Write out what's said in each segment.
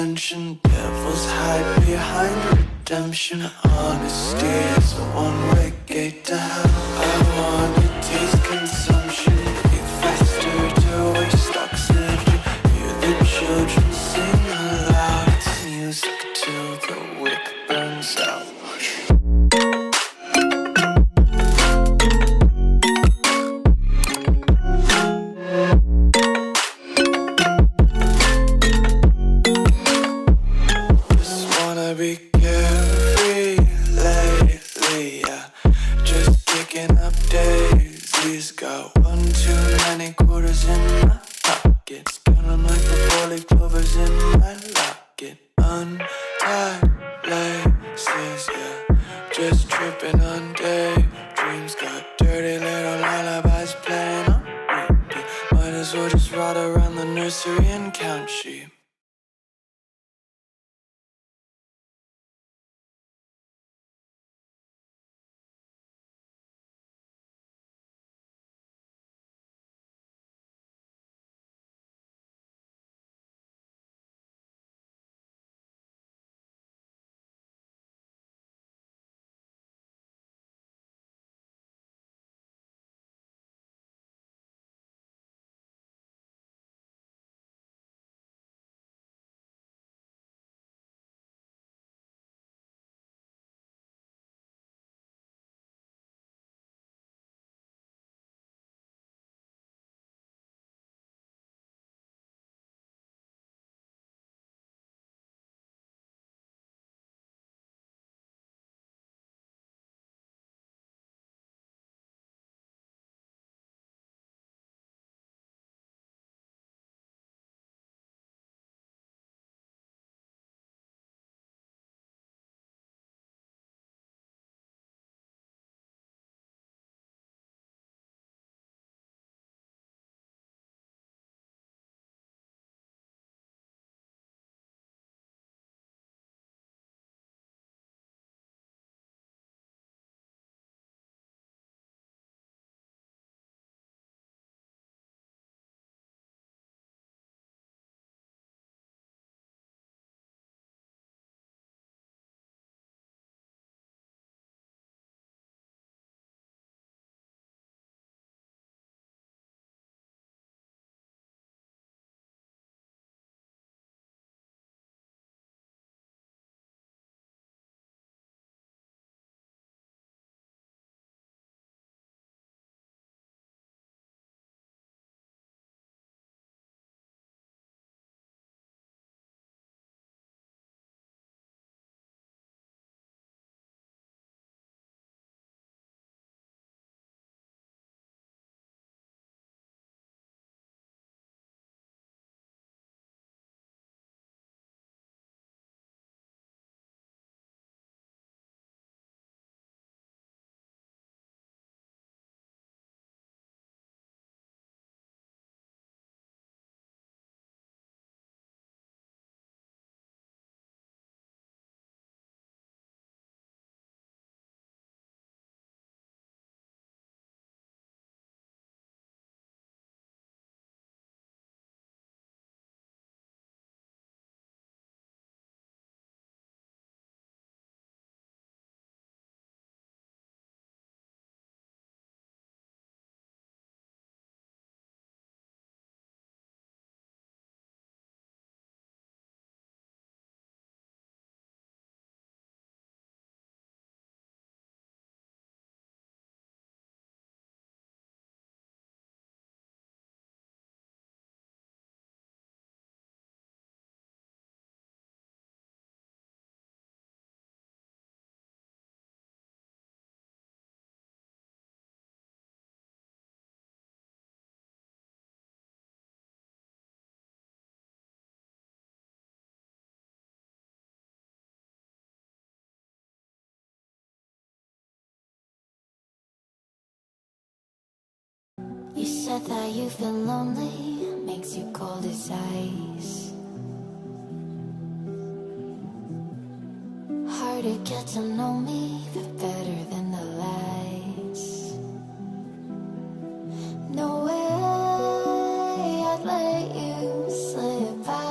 attention. Devils hide behind redemption. Honesty is a one-way gate to hell. I wanna taste consumption. Breathe faster to waste oxygen. Hear the children sing aloud. It's music till the wick burns out. Be carefree lately, yeah. Just kicking up daisies. Got one too many quarters in my pockets. Counting like the four-leaf clovers in my locket. Untied laces, yeah. Just tripping on daydreams. Got dirty little lullabies playing on repeat. Might as well just ride around the nursery and count sheep. You said that you feel lonely, makes you cold as ice. Hard to get to know me, but better than the lights. No way I'd let you slip by.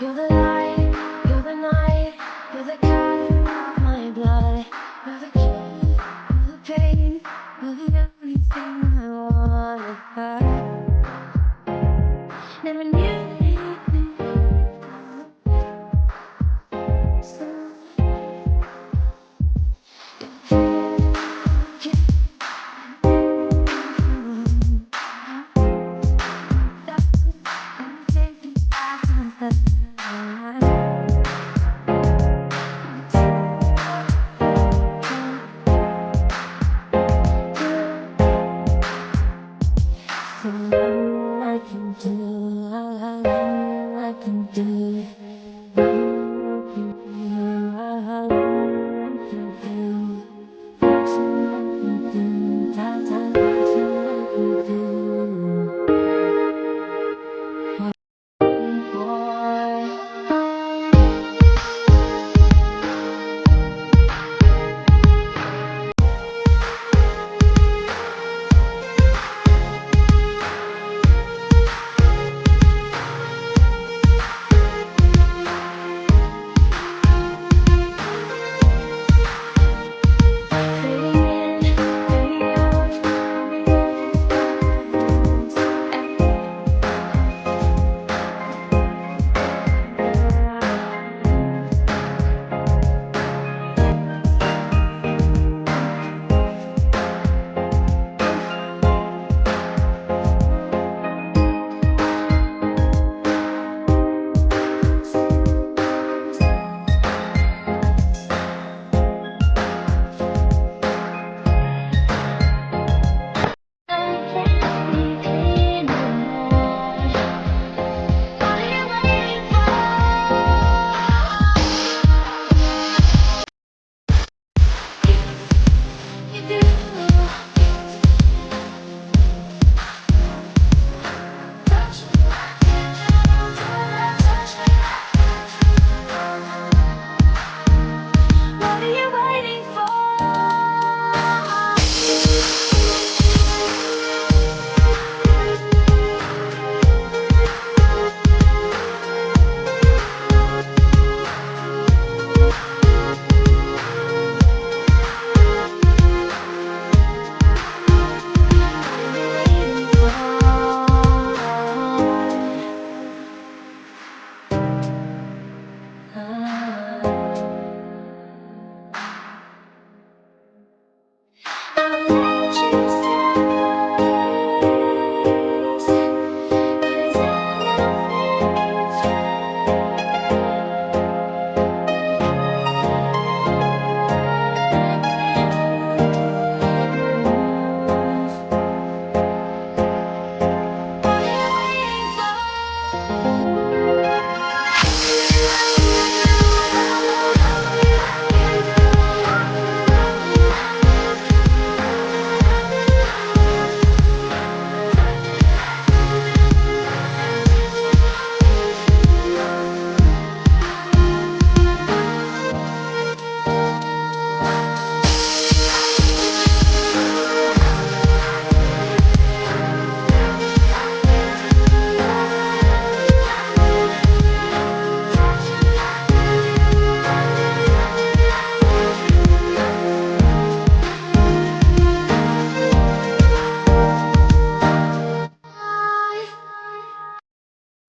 You're the light, you're the night, you're the color of my blood. You're the key, you're the pain, you're the only thing I wanna have. Never knew anything. So